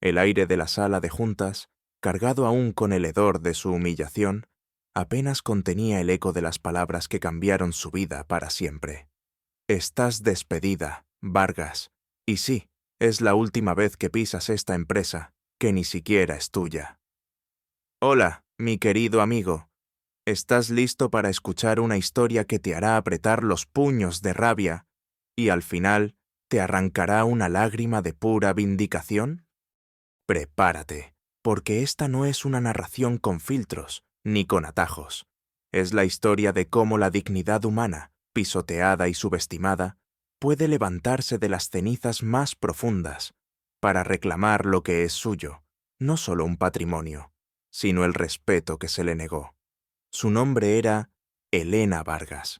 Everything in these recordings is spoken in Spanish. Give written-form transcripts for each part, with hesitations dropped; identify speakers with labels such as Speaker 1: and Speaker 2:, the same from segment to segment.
Speaker 1: El aire de la sala de juntas, cargado aún con el hedor de su humillación, apenas contenía el eco de las palabras que cambiaron su vida para siempre. Estás despedida, Vargas. Y sí, es la última vez que pisas esta empresa, que ni siquiera es tuya. Hola, mi querido amigo. ¿Estás listo para escuchar una historia que te hará apretar los puños de rabia y al final te arrancará una lágrima de pura vindicación? Prepárate, porque esta no es una narración con filtros ni con atajos. Es la historia de cómo la dignidad humana, pisoteada y subestimada, puede levantarse de las cenizas más profundas para reclamar lo que es suyo, no solo un patrimonio, sino el respeto que se le negó. Su nombre era Elena Vargas,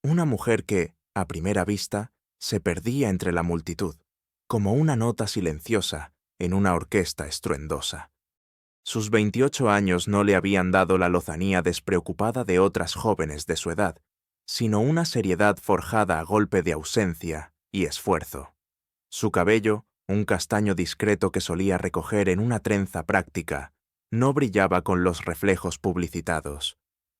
Speaker 1: una mujer que, a primera vista, se perdía entre la multitud, como una nota silenciosa en una orquesta estruendosa. Sus 28 años no le habían dado la lozanía despreocupada de otras jóvenes de su edad, sino una seriedad forjada a golpe de ausencia y esfuerzo. Su cabello, un castaño discreto que solía recoger en una trenza práctica, no brillaba con los reflejos publicitados.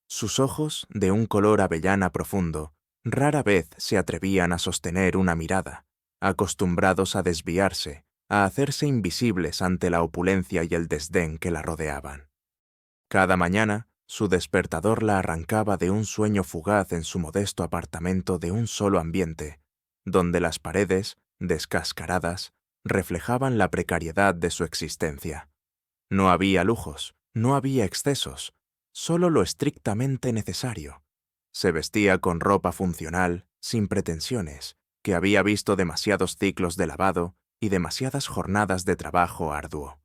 Speaker 1: Sus ojos, de un color avellana profundo, rara vez se atrevían a sostener una mirada, acostumbrados a desviarse, a hacerse invisibles ante la opulencia y el desdén que la rodeaban. Cada mañana, su despertador la arrancaba de un sueño fugaz en su modesto apartamento de un solo ambiente, donde las paredes, descascaradas, reflejaban la precariedad de su existencia. No había lujos, no había excesos, solo lo estrictamente necesario. Se vestía con ropa funcional, sin pretensiones, que había visto demasiados ciclos de lavado y demasiadas jornadas de trabajo arduo.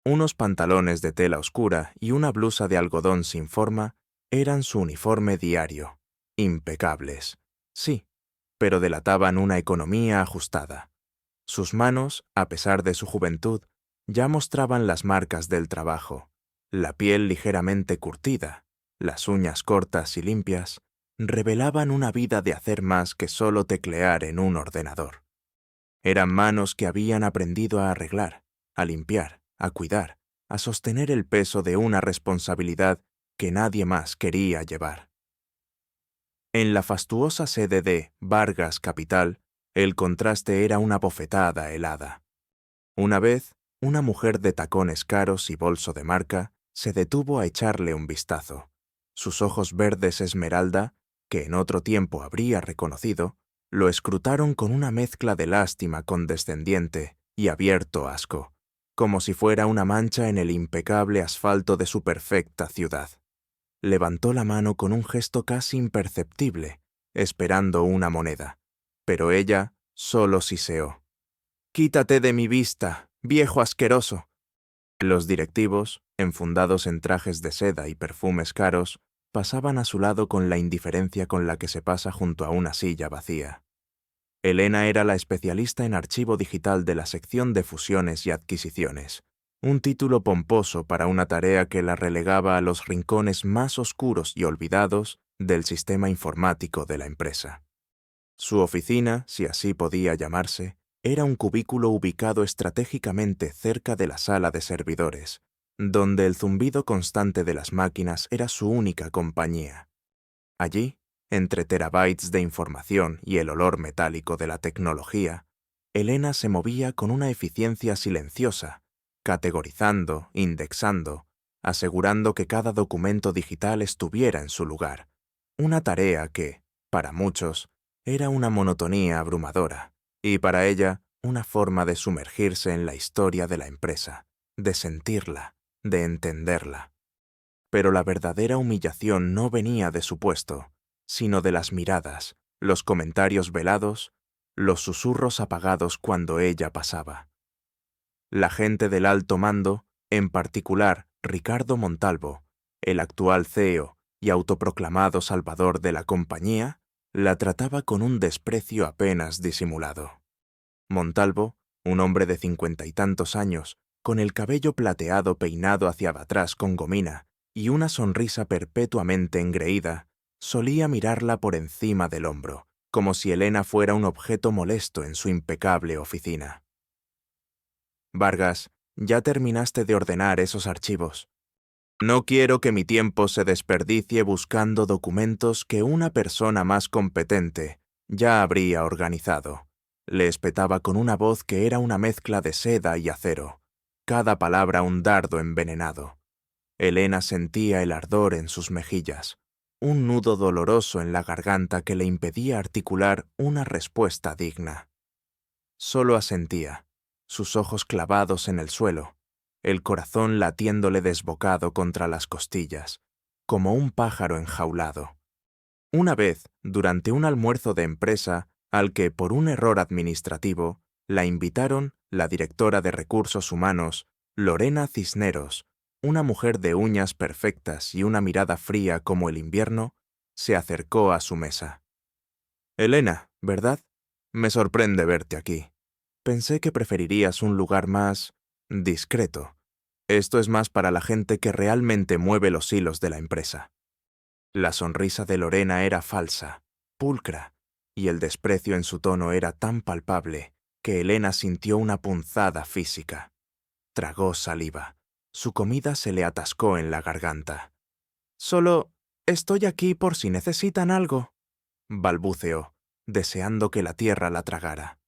Speaker 1: Unos pantalones de tela oscura y una blusa de algodón sin forma eran su uniforme diario, impecables. Sí, pero delataban una economía ajustada. Sus manos, a pesar de su juventud, ya mostraban las marcas del trabajo, la piel ligeramente curtida, las uñas cortas y limpias, revelaban una vida de hacer más que solo teclear en un ordenador. Eran manos que habían aprendido a arreglar, a limpiar, a cuidar, a sostener el peso de una responsabilidad que nadie más quería llevar. En la fastuosa sede de Vargas Capital, el contraste era una bofetada helada. Una vez, una mujer de tacones caros y bolso de marca se detuvo a echarle un vistazo. Sus ojos verdes esmeralda, que en otro tiempo habría reconocido, lo escrutaron con una mezcla de lástima condescendiente y abierto asco, como si fuera una mancha en el impecable asfalto de su perfecta ciudad. Levantó la mano con un gesto casi imperceptible, esperando una moneda, pero ella solo siseó. «Quítate de mi vista, viejo asqueroso». Los directivos, enfundados en trajes de seda y perfumes caros, pasaban a su lado con la indiferencia con la que se pasa junto a una silla vacía. Elena era la especialista en archivo digital de la sección de fusiones y adquisiciones, un título pomposo para una tarea que la relegaba a los rincones más oscuros y olvidados del sistema informático de la empresa. Su oficina, si así podía llamarse, era un cubículo ubicado estratégicamente cerca de la sala de servidores, donde el zumbido constante de las máquinas era su única compañía. Allí, entre terabytes de información y el olor metálico de la tecnología, Elena se movía con una eficiencia silenciosa, categorizando, indexando, asegurando que cada documento digital estuviera en su lugar, una tarea que, para muchos, era una monotonía abrumadora, y para ella una forma de sumergirse en la historia de la empresa, de sentirla, de entenderla. Pero la verdadera humillación no venía de su puesto, sino de las miradas, los comentarios velados, los susurros apagados cuando ella pasaba. La gente del alto mando, en particular Ricardo Montalvo, el actual CEO y autoproclamado salvador de la compañía, la trataba con un desprecio apenas disimulado. Montalvo, un hombre de 50 y tantos años, con el cabello plateado peinado hacia atrás con gomina y una sonrisa perpetuamente engreída, solía mirarla por encima del hombro, como si Elena fuera un objeto molesto en su impecable oficina. Vargas, ya terminaste de ordenar esos archivos. No quiero que mi tiempo se desperdicie buscando documentos que una persona más competente ya habría organizado. Le espetaba con una voz que era una mezcla de seda y acero, cada palabra un dardo envenenado. Elena sentía el ardor en sus mejillas, un nudo doloroso en la garganta que le impedía articular una respuesta digna. Solo asentía, sus ojos clavados en el suelo, el corazón latiéndole desbocado contra las costillas, como un pájaro enjaulado. Una vez, durante un almuerzo de empresa, al que, por un error administrativo, la invitaron la directora de Recursos Humanos, Lorena Cisneros, una mujer de uñas perfectas y una mirada fría como el invierno, se acercó a su mesa. «Elena, ¿verdad? Me sorprende verte aquí. Pensé que preferirías un lugar más discreto. Esto es más para la gente que realmente mueve los hilos de la empresa». La sonrisa de Lorena era falsa, pulcra, y el desprecio en su tono era tan palpable que Elena sintió una punzada física. Tragó saliva. Su comida se le atascó en la garganta. «Solo estoy aquí por si necesitan algo», balbuceó, deseando que la tierra la tragara.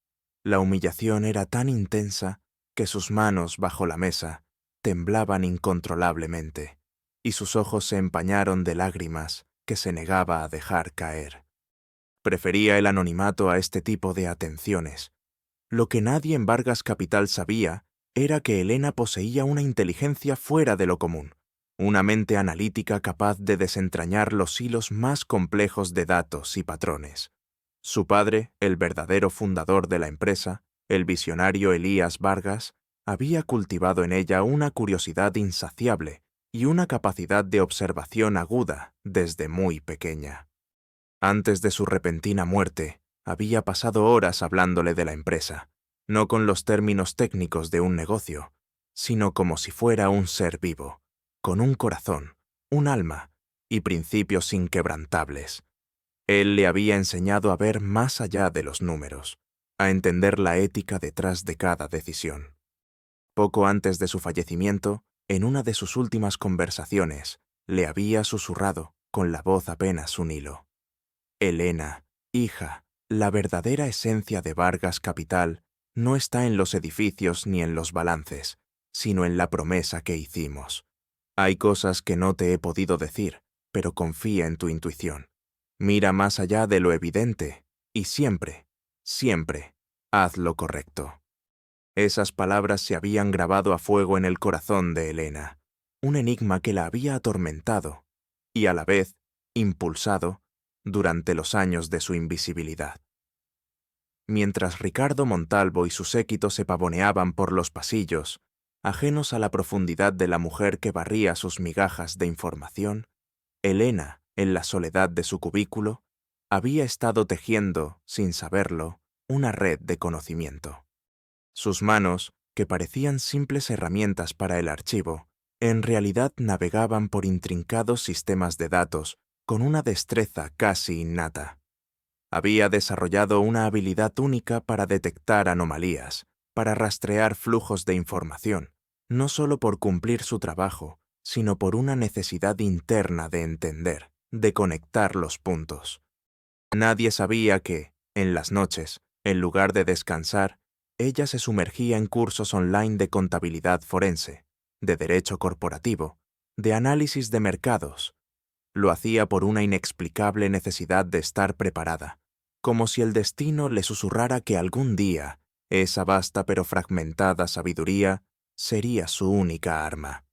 Speaker 1: La humillación era tan intensa que sus manos bajo la mesa temblaban incontrolablemente, y sus ojos se empañaron de lágrimas que se negaba a dejar caer. Prefería el anonimato a este tipo de atenciones. Lo que nadie en Vargas Capital sabía era que Elena poseía una inteligencia fuera de lo común, una mente analítica capaz de desentrañar los hilos más complejos de datos y patrones. Su padre, el verdadero fundador de la empresa, el visionario Elías Vargas, había cultivado en ella una curiosidad insaciable y una capacidad de observación aguda desde muy pequeña. Antes de su repentina muerte, había pasado horas hablándole de la empresa, no con los términos técnicos de un negocio, sino como si fuera un ser vivo, con un corazón, un alma y principios inquebrantables. Él le había enseñado a ver más allá de los números, a entender la ética detrás de cada decisión. Poco antes de su fallecimiento, en una de sus últimas conversaciones, le había susurrado, con la voz apenas un hilo: «Elena, hija, la verdadera esencia de Vargas Capital no está en los edificios ni en los balances, sino en la promesa que hicimos. Hay cosas que no te he podido decir, pero confía en tu intuición. Mira más allá de lo evidente y siempre, siempre, haz lo correcto». Esas palabras se habían grabado a fuego en el corazón de Elena, un enigma que la había atormentado y a la vez impulsado durante los años de su invisibilidad. Mientras Ricardo Montalvo y su séquito se pavoneaban por los pasillos, ajenos a la profundidad de la mujer que barría sus migajas de información, Elena, en la soledad de su cubículo, había estado tejiendo, sin saberlo, una red de conocimiento. Sus manos, que parecían simples herramientas para el archivo, en realidad navegaban por intrincados sistemas de datos con una destreza casi innata. Había desarrollado una habilidad única para detectar anomalías, para rastrear flujos de información, no solo por cumplir su trabajo, sino por una necesidad interna de entender, de conectar los puntos. Nadie sabía que, en las noches, en lugar de descansar, ella se sumergía en cursos online de contabilidad forense, de derecho corporativo, de análisis de mercados. Lo hacía por una inexplicable necesidad de estar preparada, como si el destino le susurrara que algún día esa vasta pero fragmentada sabiduría sería su única arma.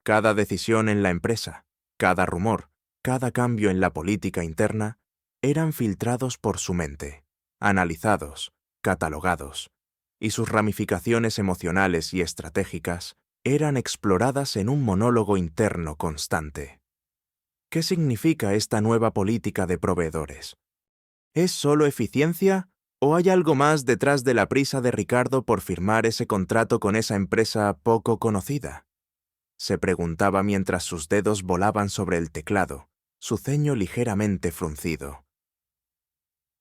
Speaker 1: Cada decisión en la empresa, cada rumor, cada cambio en la política interna, eran filtrados por su mente, analizados, catalogados, y sus ramificaciones emocionales y estratégicas eran exploradas en un monólogo interno constante. ¿Qué significa esta nueva política de proveedores? ¿Es solo eficiencia o hay algo más detrás de la prisa de Ricardo por firmar ese contrato con esa empresa poco conocida? Se preguntaba mientras sus dedos volaban sobre el teclado, su ceño ligeramente fruncido.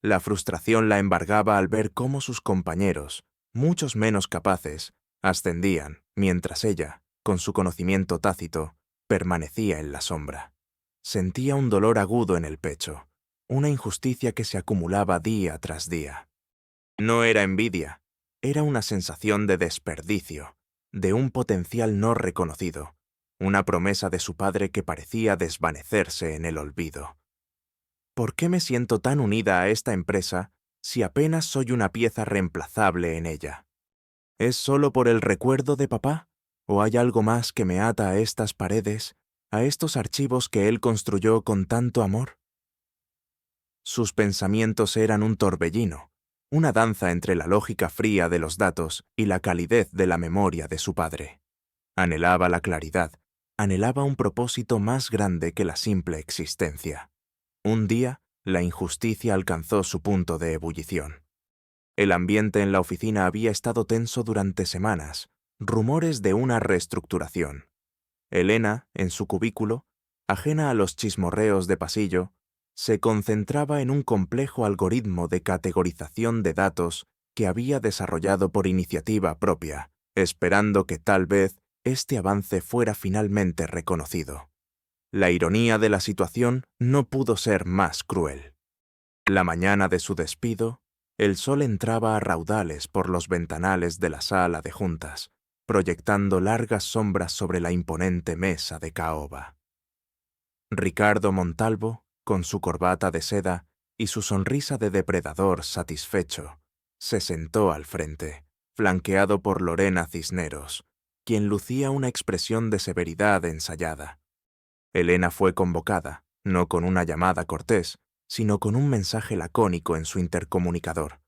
Speaker 1: La frustración la embargaba al ver cómo sus compañeros, muchos menos capaces, ascendían, mientras ella, con su conocimiento tácito, permanecía en la sombra. Sentía un dolor agudo en el pecho, una injusticia que se acumulaba día tras día. No era envidia, era una sensación de desperdicio, de un potencial no reconocido, una promesa de su padre que parecía desvanecerse en el olvido. ¿Por qué me siento tan unida a esta empresa si apenas soy una pieza reemplazable en ella? ¿Es solo por el recuerdo de papá? ¿O hay algo más que me ata a estas paredes, a estos archivos que él construyó con tanto amor? Sus pensamientos eran un torbellino, una danza entre la lógica fría de los datos y la calidez de la memoria de su padre. Anhelaba la claridad, anhelaba un propósito más grande que la simple existencia. Un día, la injusticia alcanzó su punto de ebullición. El ambiente en la oficina había estado tenso durante semanas, rumores de una reestructuración. Elena, en su cubículo, ajena a los chismorreos de pasillo, se concentraba en un complejo algoritmo de categorización de datos que había desarrollado por iniciativa propia, esperando que tal vez este avance fuera finalmente reconocido. La ironía de la situación no pudo ser más cruel. La mañana de su despido, el sol entraba a raudales por los ventanales de la sala de juntas, proyectando largas sombras sobre la imponente mesa de caoba. Ricardo Montalvo, con su corbata de seda y su sonrisa de depredador satisfecho, se sentó al frente, flanqueado por Lorena Cisneros, quien lucía una expresión de severidad ensayada. Elena fue convocada, no con una llamada cortés, sino con un mensaje lacónico en su intercomunicador.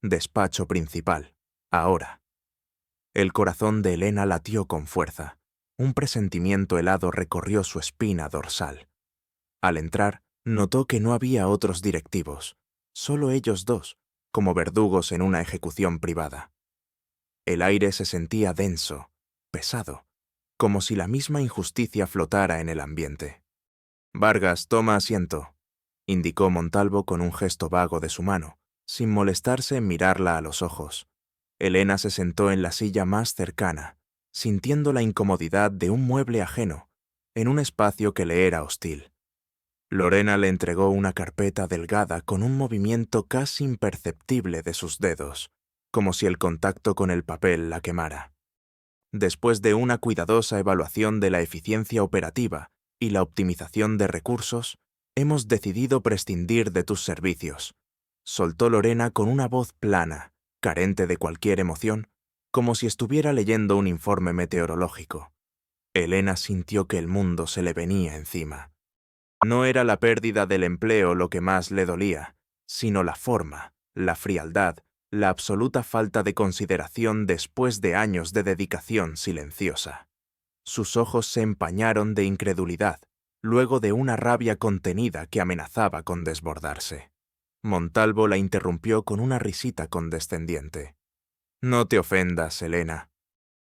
Speaker 1: Despacho principal, ahora. El corazón de Elena latió con fuerza. Un presentimiento helado recorrió su espina dorsal. Al entrar, notó que no había otros directivos, solo ellos dos, como verdugos en una ejecución privada. El aire se sentía denso, pesado, como si la misma injusticia flotara en el ambiente. «Vargas, toma asiento», indicó Montalvo con un gesto vago de su mano, sin molestarse en mirarla a los ojos. Elena se sentó en la silla más cercana, sintiendo la incomodidad de un mueble ajeno, en un espacio que le era hostil. Lorena le entregó una carpeta delgada con un movimiento casi imperceptible de sus dedos, como si el contacto con el papel la quemara. Después de una cuidadosa evaluación de la eficiencia operativa y la optimización de recursos, hemos decidido prescindir de tus servicios, soltó Lorena con una voz plana, carente de cualquier emoción, como si estuviera leyendo un informe meteorológico. Elena sintió que el mundo se le venía encima. No era la pérdida del empleo lo que más le dolía, sino la forma, la frialdad, la absoluta falta de consideración después de años de dedicación silenciosa. Sus ojos se empañaron de incredulidad, luego de una rabia contenida que amenazaba con desbordarse. Montalvo la interrumpió con una risita condescendiente. «No te ofendas, Elena.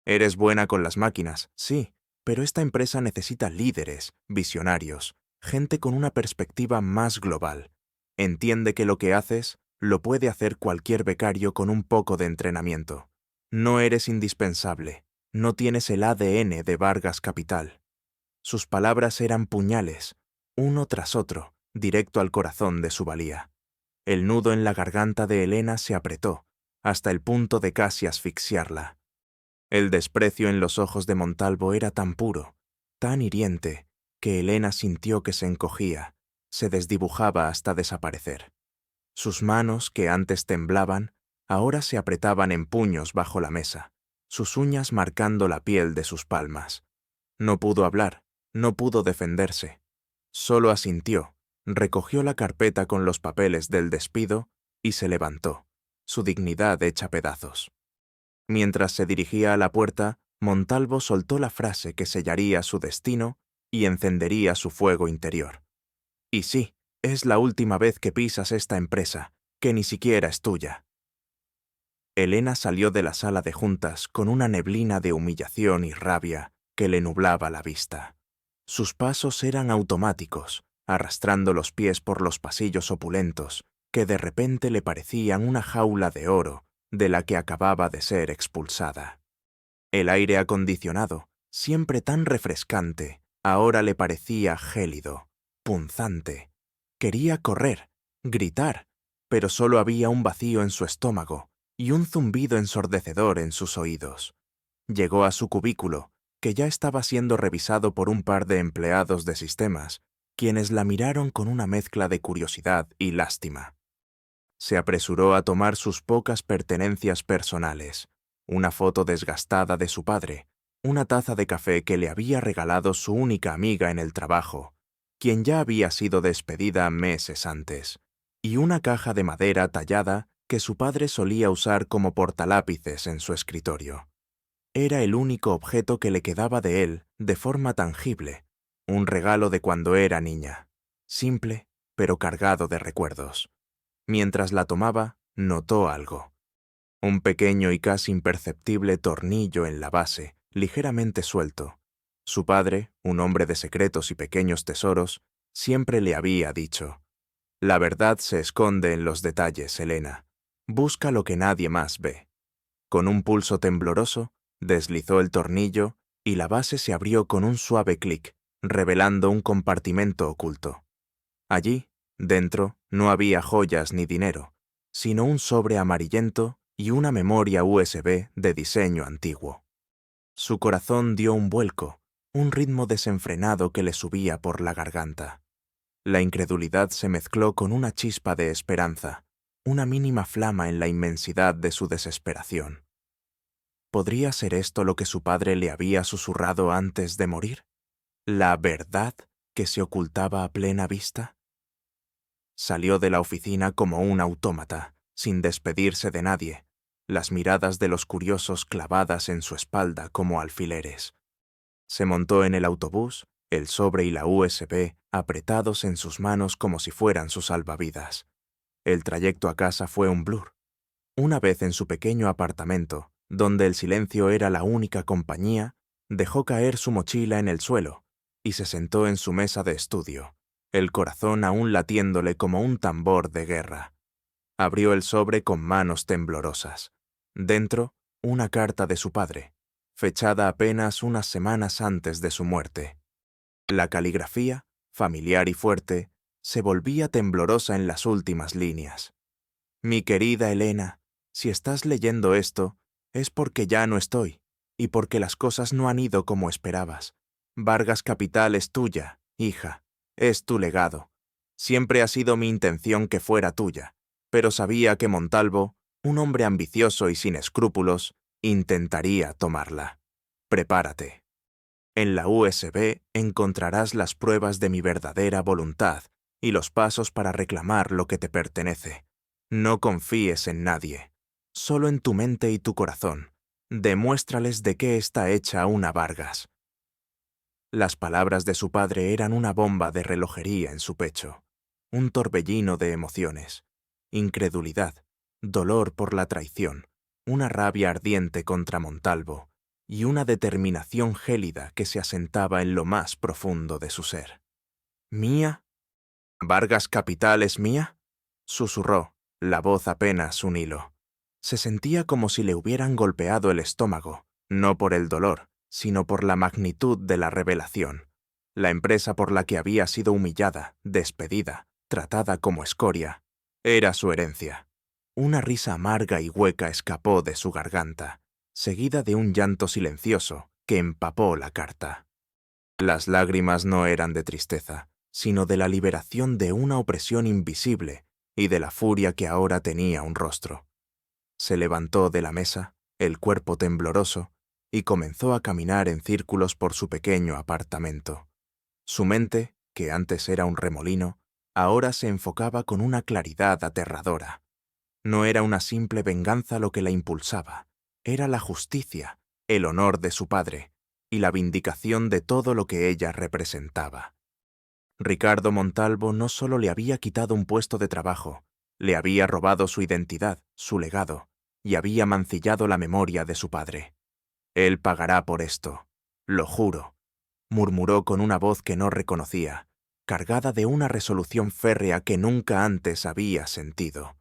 Speaker 1: Eres buena con las máquinas, sí, pero esta empresa necesita líderes, visionarios, gente con una perspectiva más global. Entiende que lo que haces lo puede hacer cualquier becario con un poco de entrenamiento. No eres indispensable, no tienes el ADN de Vargas Capital». Sus palabras eran puñales, uno tras otro, directo al corazón de su valía. El nudo en la garganta de Elena se apretó, hasta el punto de casi asfixiarla. El desprecio en los ojos de Montalvo era tan puro, tan hiriente, que Elena sintió que se encogía, se desdibujaba hasta desaparecer. Sus manos, que antes temblaban, ahora se apretaban en puños bajo la mesa, sus uñas marcando la piel de sus palmas. No pudo hablar, no pudo defenderse. Solo asintió, recogió la carpeta con los papeles del despido y se levantó, su dignidad hecha pedazos. Mientras se dirigía a la puerta, Montalvo soltó la frase que sellaría su destino y encendería su fuego interior. «Y sí, es la última vez que pisas esta empresa, que ni siquiera es tuya». Elena salió de la sala de juntas con una neblina de humillación y rabia que le nublaba la vista. Sus pasos eran automáticos, arrastrando los pies por los pasillos opulentos, que de repente le parecían una jaula de oro de la que acababa de ser expulsada. El aire acondicionado, siempre tan refrescante, ahora le parecía gélido, punzante. Quería correr, gritar, pero solo había un vacío en su estómago y un zumbido ensordecedor en sus oídos. Llegó a su cubículo, que ya estaba siendo revisado por un par de empleados de sistemas, quienes la miraron con una mezcla de curiosidad y lástima. Se apresuró a tomar sus pocas pertenencias personales, una foto desgastada de su padre, una taza de café que le había regalado su única amiga en el trabajo, quien ya había sido despedida meses antes, y una caja de madera tallada que su padre solía usar como portalápices en su escritorio. Era el único objeto que le quedaba de él de forma tangible, un regalo de cuando era niña, simple, pero cargado de recuerdos. Mientras la tomaba, notó algo. Un pequeño y casi imperceptible tornillo en la base, ligeramente suelto. Su padre, un hombre de secretos y pequeños tesoros, siempre le había dicho: «La verdad se esconde en los detalles, Elena. Busca lo que nadie más ve». Con un pulso tembloroso, deslizó el tornillo y la base se abrió con un suave clic, revelando un compartimento oculto. Allí, dentro, no había joyas ni dinero, sino un sobre amarillento y una memoria USB de diseño antiguo. Su corazón dio un vuelco, un ritmo desenfrenado que le subía por la garganta. La incredulidad se mezcló con una chispa de esperanza, una mínima flama en la inmensidad de su desesperación. ¿Podría ser esto lo que su padre le había susurrado antes de morir? ¿La verdad que se ocultaba a plena vista? Salió de la oficina como un autómata, sin despedirse de nadie, las miradas de los curiosos clavadas en su espalda como alfileres. Se montó en el autobús, el sobre y la USB apretados en sus manos como si fueran sus salvavidas. El trayecto a casa fue un blur. Una vez en su pequeño apartamento, donde el silencio era la única compañía, dejó caer su mochila en el suelo y se sentó en su mesa de estudio, el corazón aún latiéndole como un tambor de guerra. Abrió el sobre con manos temblorosas. Dentro, una carta de su padre, fechada apenas unas semanas antes de su muerte. La caligrafía, familiar y fuerte, se volvía temblorosa en las últimas líneas. «Mi querida Elena, si estás leyendo esto, es porque ya no estoy, y porque las cosas no han ido como esperabas. Vargas Capital es tuya, hija, es tu legado. Siempre ha sido mi intención que fuera tuya, pero sabía que Montalvo, un hombre ambicioso y sin escrúpulos, intentaría tomarla. Prepárate. En la USB encontrarás las pruebas de mi verdadera voluntad y los pasos para reclamar lo que te pertenece. No confíes en nadie, solo en tu mente y tu corazón. Demuéstrales de qué está hecha una Vargas». Las palabras de su padre eran una bomba de relojería en su pecho, un torbellino de emociones, incredulidad, dolor por la traición, una rabia ardiente contra Montalvo y una determinación gélida que se asentaba en lo más profundo de su ser. «¿Mía? ¿Vargas Capital es mía?», susurró, la voz apenas un hilo. Se sentía como si le hubieran golpeado el estómago, no por el dolor, sino por la magnitud de la revelación. La empresa por la que había sido humillada, despedida, tratada como escoria, era su herencia. Una risa amarga y hueca escapó de su garganta, seguida de un llanto silencioso que empapó la carta. Las lágrimas no eran de tristeza, sino de la liberación de una opresión invisible y de la furia que ahora tenía un rostro. Se levantó de la mesa, el cuerpo tembloroso, y comenzó a caminar en círculos por su pequeño apartamento. Su mente, que antes era un remolino, ahora se enfocaba con una claridad aterradora. No era una simple venganza lo que la impulsaba, era la justicia, el honor de su padre y la vindicación de todo lo que ella representaba. Ricardo Montalvo no solo le había quitado un puesto de trabajo, le había robado su identidad, su legado, y había mancillado la memoria de su padre. «Él pagará por esto, lo juro», murmuró con una voz que no reconocía, cargada de una resolución férrea que nunca antes había sentido.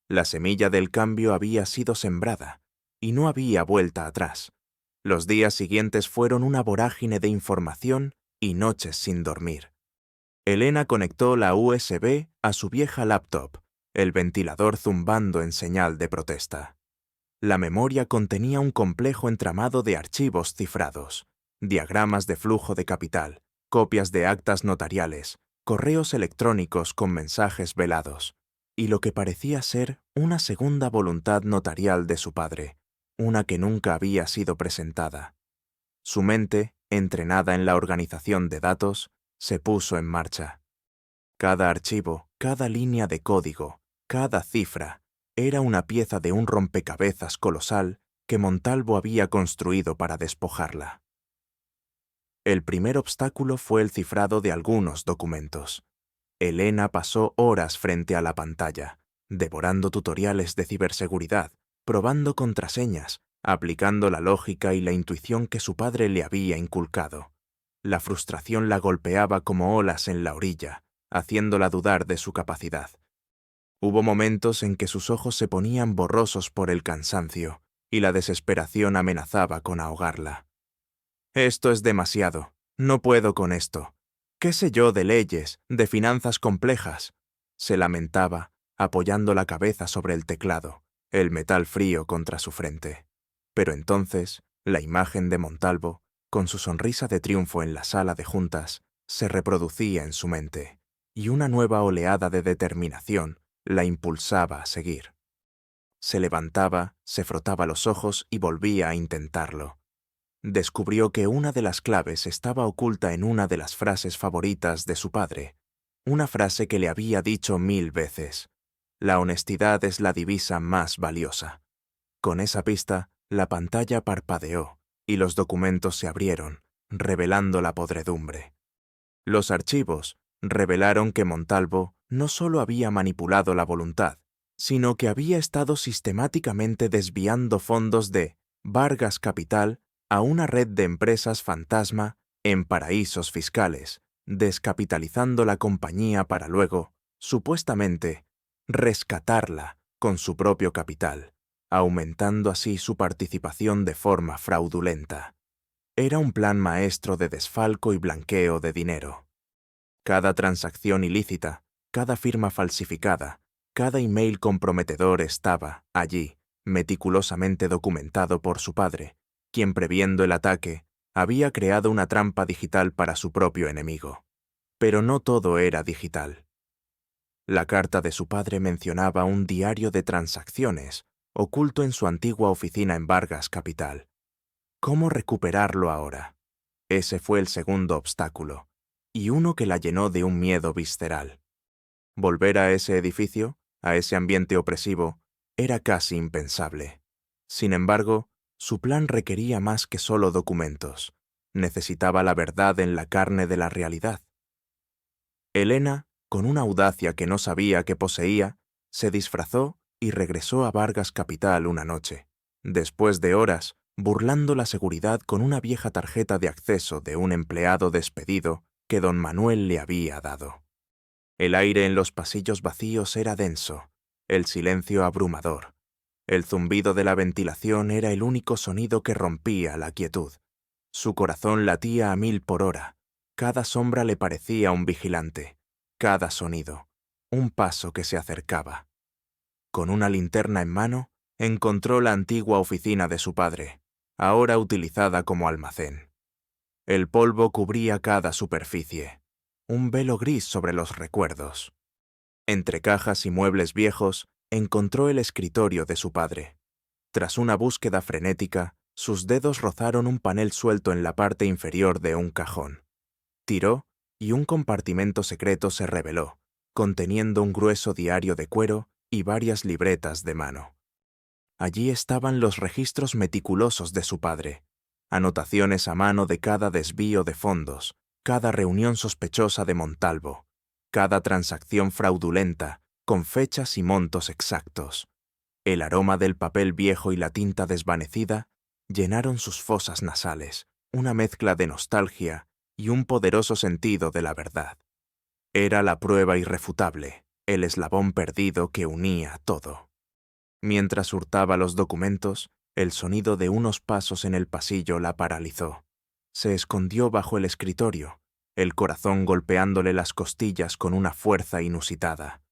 Speaker 1: La semilla del cambio había sido sembrada, y no había vuelta atrás. Los días siguientes fueron una vorágine de información y noches sin dormir. Elena conectó la USB a su vieja laptop, el ventilador zumbando en señal de protesta. La memoria contenía un complejo entramado de archivos cifrados, diagramas de flujo de capital, copias de actas notariales, correos electrónicos con mensajes velados, y lo que parecía ser una segunda voluntad notarial de su padre, una que nunca había sido presentada. Su mente, entrenada en la organización de datos, se puso en marcha. Cada archivo, cada línea de código, cada cifra, era una pieza de un rompecabezas colosal que Montalvo había construido para despojarla. El primer obstáculo fue el cifrado de algunos documentos. Elena pasó horas frente a la pantalla, devorando tutoriales de ciberseguridad, probando contraseñas, aplicando la lógica y la intuición que su padre le había inculcado. La frustración la golpeaba como olas en la orilla, haciéndola dudar de su capacidad. Hubo momentos en que sus ojos se ponían borrosos por el cansancio y la desesperación amenazaba con ahogarla. «Esto es demasiado. No puedo con esto. ¿Qué sé yo de leyes, de finanzas complejas?», se lamentaba, apoyando la cabeza sobre el teclado, el metal frío contra su frente. Pero entonces, la imagen de Montalvo, con su sonrisa de triunfo en la sala de juntas, se reproducía en su mente, y una nueva oleada de determinación la impulsaba a seguir. Se levantaba, se frotaba los ojos y volvía a intentarlo. Descubrió que una de las claves estaba oculta en una de las frases favoritas de su padre, una frase que le había dicho 1000 veces. La honestidad es la divisa más valiosa. Con esa pista, la pantalla parpadeó y los documentos se abrieron, revelando la podredumbre. Los archivos revelaron que Montalvo no solo había manipulado la voluntad, sino que había estado sistemáticamente desviando fondos de Vargas Capital a una red de empresas fantasma en paraísos fiscales, descapitalizando la compañía para luego, supuestamente, rescatarla con su propio capital, aumentando así su participación de forma fraudulenta. Era un plan maestro de desfalco y blanqueo de dinero. Cada transacción ilícita, cada firma falsificada, cada email comprometedor estaba allí, meticulosamente documentado por su padre, quien, previendo el ataque, había creado una trampa digital para su propio enemigo. Pero no todo era digital. La carta de su padre mencionaba un diario de transacciones, oculto en su antigua oficina en Vargas Capital. ¿Cómo recuperarlo ahora? Ese fue el segundo obstáculo, y uno que la llenó de un miedo visceral. Volver a ese edificio, a ese ambiente opresivo, era casi impensable. Sin embargo, su plan requería más que solo documentos. Necesitaba la verdad en la carne de la realidad. Elena, con una audacia que no sabía que poseía, se disfrazó y regresó a Vargas Capital una noche, después de horas, burlando la seguridad con una vieja tarjeta de acceso de un empleado despedido que don Manuel le había dado. El aire en los pasillos vacíos era denso, el silencio abrumador. El zumbido de la ventilación era el único sonido que rompía la quietud. Su corazón latía a 1000 por hora. Cada sombra le parecía un vigilante. Cada sonido, un paso que se acercaba. Con una linterna en mano, encontró la antigua oficina de su padre, ahora utilizada como almacén. El polvo cubría cada superficie, un velo gris sobre los recuerdos. Entre cajas y muebles viejos, encontró el escritorio de su padre. Tras una búsqueda frenética, sus dedos rozaron un panel suelto en la parte inferior de un cajón. Tiró y un compartimento secreto se reveló, conteniendo un grueso diario de cuero y varias libretas de mano. Allí estaban los registros meticulosos de su padre, anotaciones a mano de cada desvío de fondos, cada reunión sospechosa de Montalvo, cada transacción fraudulenta, con fechas y montos exactos. El aroma del papel viejo y la tinta desvanecida llenaron sus fosas nasales, una mezcla de nostalgia y un poderoso sentido de la verdad. Era la prueba irrefutable, el eslabón perdido que unía todo. Mientras hurtaba los documentos, El sonido de unos pasos en el pasillo la paralizó. Se escondió bajo el escritorio, el corazón golpeándole las costillas con una fuerza inusitada.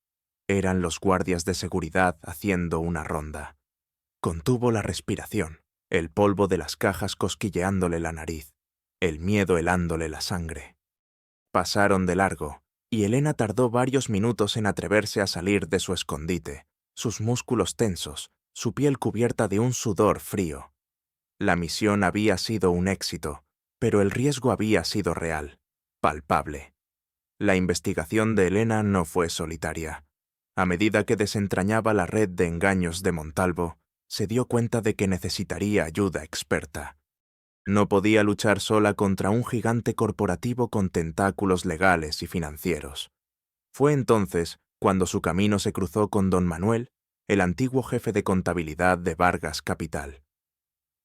Speaker 1: Eran los guardias de seguridad haciendo una ronda. Contuvo la respiración, el polvo de las cajas cosquilleándole la nariz, el miedo helándole la sangre. Pasaron de largo, y Elena tardó varios minutos en atreverse a salir de su escondite, sus músculos tensos, su piel cubierta de un sudor frío. La misión había sido un éxito, pero el riesgo había sido real, palpable. La investigación de Elena no fue solitaria. A medida que desentrañaba la red de engaños de Montalvo, se dio cuenta de que necesitaría ayuda experta. No podía luchar sola contra un gigante corporativo con tentáculos legales y financieros. Fue entonces cuando su camino se cruzó con don Manuel, el antiguo jefe de contabilidad de Vargas Capital.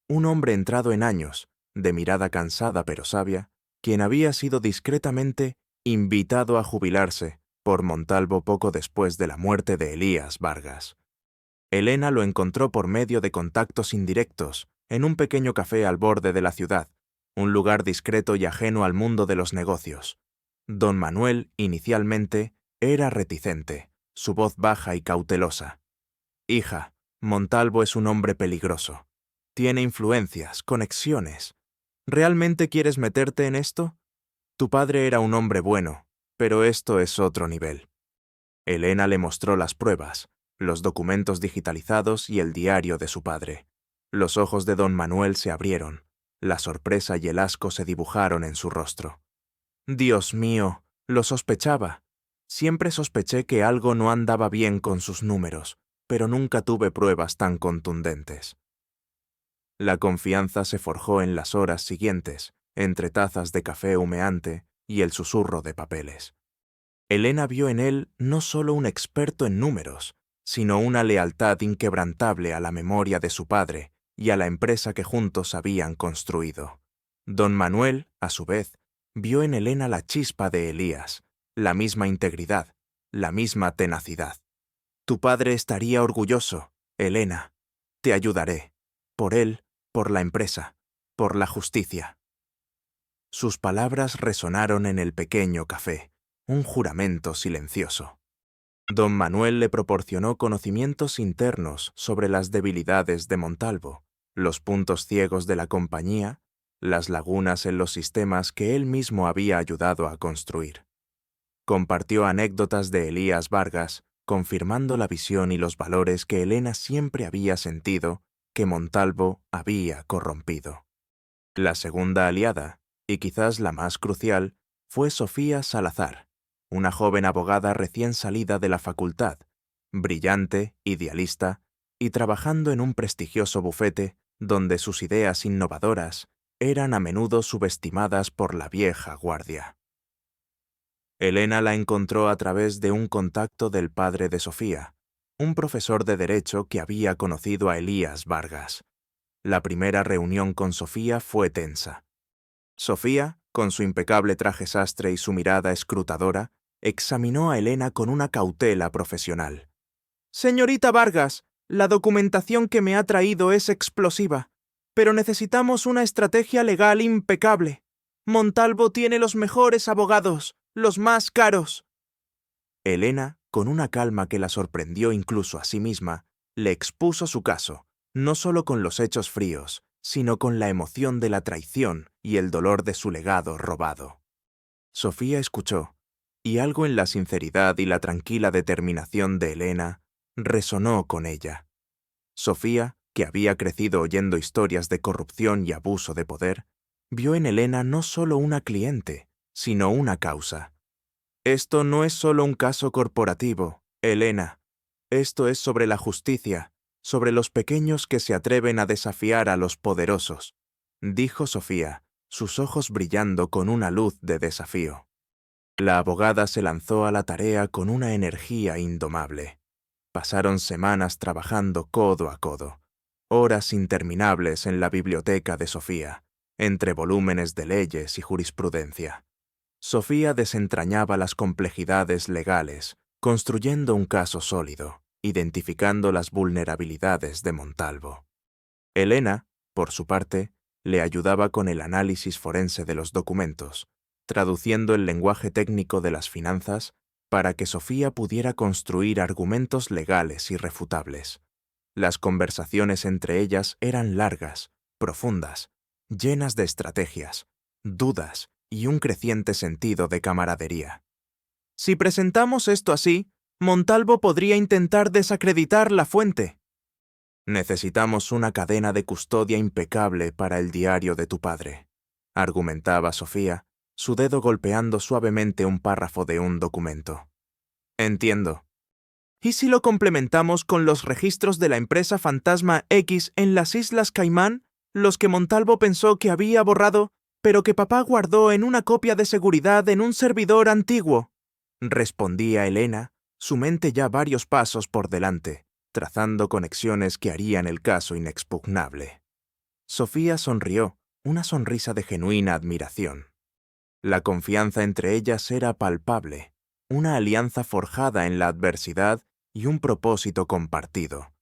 Speaker 1: Un hombre entrado en años, de mirada cansada pero sabia, quien había sido discretamente invitado a jubilarse por Montalvo poco después de la muerte de Elías Vargas. Elena lo encontró por medio de contactos indirectos en un pequeño café al borde de la ciudad, un lugar discreto y ajeno al mundo de los negocios. Don Manuel, inicialmente, era reticente, su voz baja y cautelosa. «Hija, Montalvo es un hombre peligroso. Tiene influencias, conexiones. ¿Realmente quieres meterte en esto? Tu padre era un hombre bueno, pero esto es otro nivel». Elena le mostró las pruebas, los documentos digitalizados y el diario de su padre. Los ojos de don Manuel se abrieron, la sorpresa y el asco se dibujaron en su rostro. «Dios mío, lo sospechaba. Siempre sospeché que algo no andaba bien con sus números, pero nunca tuve pruebas tan contundentes». La confianza se forjó en las horas siguientes, entre tazas de café humeante y el susurro de papeles. Elena vio en él no solo un experto en números, sino una lealtad inquebrantable a la memoria de su padre y a la empresa que juntos habían construido. Don Manuel, a su vez, vio en Elena la chispa de Elías, la misma integridad, la misma tenacidad. «Tu padre estaría orgulloso, Elena. Te ayudaré. Por él, por la empresa, por la justicia». Sus palabras resonaron en el pequeño café, un juramento silencioso. Don Manuel le proporcionó conocimientos internos sobre las debilidades de Montalvo, los puntos ciegos de la compañía, las lagunas en los sistemas que él mismo había ayudado a construir. Compartió anécdotas de Elías Vargas, confirmando la visión y los valores que Elena siempre había sentido que Montalvo había corrompido. La segunda aliada, y quizás la más crucial, fue Sofía Salazar, una joven abogada recién salida de la facultad, brillante, idealista, y trabajando en un prestigioso bufete donde sus ideas innovadoras eran a menudo subestimadas por la vieja guardia. Elena la encontró a través de un contacto del padre de Sofía, un profesor de Derecho que había conocido a Elías Vargas. La primera reunión con Sofía fue tensa. Sofía, con su impecable traje sastre y su mirada escrutadora, examinó a Elena con una cautela profesional. «Señorita Vargas, la documentación que me ha traído es explosiva, pero necesitamos una estrategia legal impecable. Montalvo tiene los mejores abogados, los más caros». Elena, con una calma que la sorprendió incluso a sí misma, le expuso su caso, no solo con los hechos fríos, sino con la emoción de la traición y el dolor de su legado robado. Sofía escuchó, y algo en la sinceridad y la tranquila determinación de Elena resonó con ella. Sofía, que había crecido oyendo historias de corrupción y abuso de poder, vio en Elena no solo una cliente, sino una causa. «Esto no es solo un caso corporativo, Elena. Esto es sobre la justicia, sobre los pequeños que se atreven a desafiar a los poderosos», dijo Sofía, sus ojos brillando con una luz de desafío. La abogada se lanzó a la tarea con una energía indomable. Pasaron semanas trabajando codo a codo, horas interminables en la biblioteca de Sofía, entre volúmenes de leyes y jurisprudencia. Sofía desentrañaba las complejidades legales, construyendo un caso sólido, identificando las vulnerabilidades de Montalvo. Elena, por su parte, le ayudaba con el análisis forense de los documentos, traduciendo el lenguaje técnico de las finanzas para que Sofía pudiera construir argumentos legales irrefutables. Las conversaciones entre ellas eran largas, profundas, llenas de estrategias, dudas y un creciente sentido de camaradería. Si presentamos esto así, Montalvo podría intentar desacreditar la fuente. Necesitamos una cadena de custodia impecable para el diario de tu padre, argumentaba Sofía, su dedo golpeando suavemente un párrafo de un documento. Entiendo. ¿Y si lo complementamos con los registros de la empresa Fantasma X en las Islas Caimán, los que Montalvo pensó que había borrado, pero que papá guardó en una copia de seguridad en un servidor antiguo? Respondía Elena, su mente ya varios pasos por delante, trazando conexiones que harían el caso inexpugnable. Sofía sonrió, una sonrisa de genuina admiración. La confianza entre ellas era palpable, una alianza forjada en la adversidad y un propósito compartido.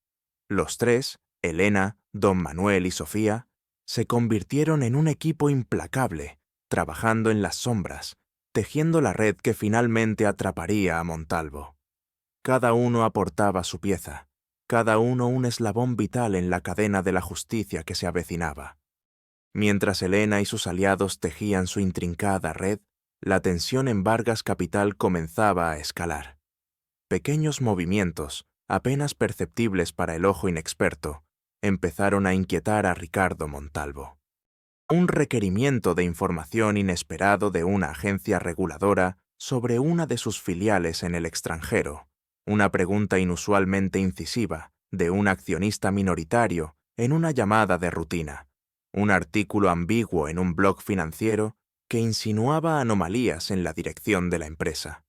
Speaker 1: Los tres, Elena, don Manuel y Sofía, se convirtieron en un equipo implacable, trabajando en las sombras, tejiendo la red que finalmente atraparía a Montalvo. Cada uno aportaba su pieza, cada uno un eslabón vital en la cadena de la justicia que se avecinaba. Mientras Elena y sus aliados tejían su intrincada red, la tensión en Vargas Capital comenzaba a escalar. Pequeños movimientos, apenas perceptibles para el ojo inexperto, empezaron a inquietar a Ricardo Montalvo. Un requerimiento de información inesperado de una agencia reguladora sobre una de sus filiales en el extranjero, una pregunta inusualmente incisiva de un accionista minoritario en una llamada de rutina, un artículo ambiguo en un blog financiero que insinuaba anomalías en la dirección de la empresa.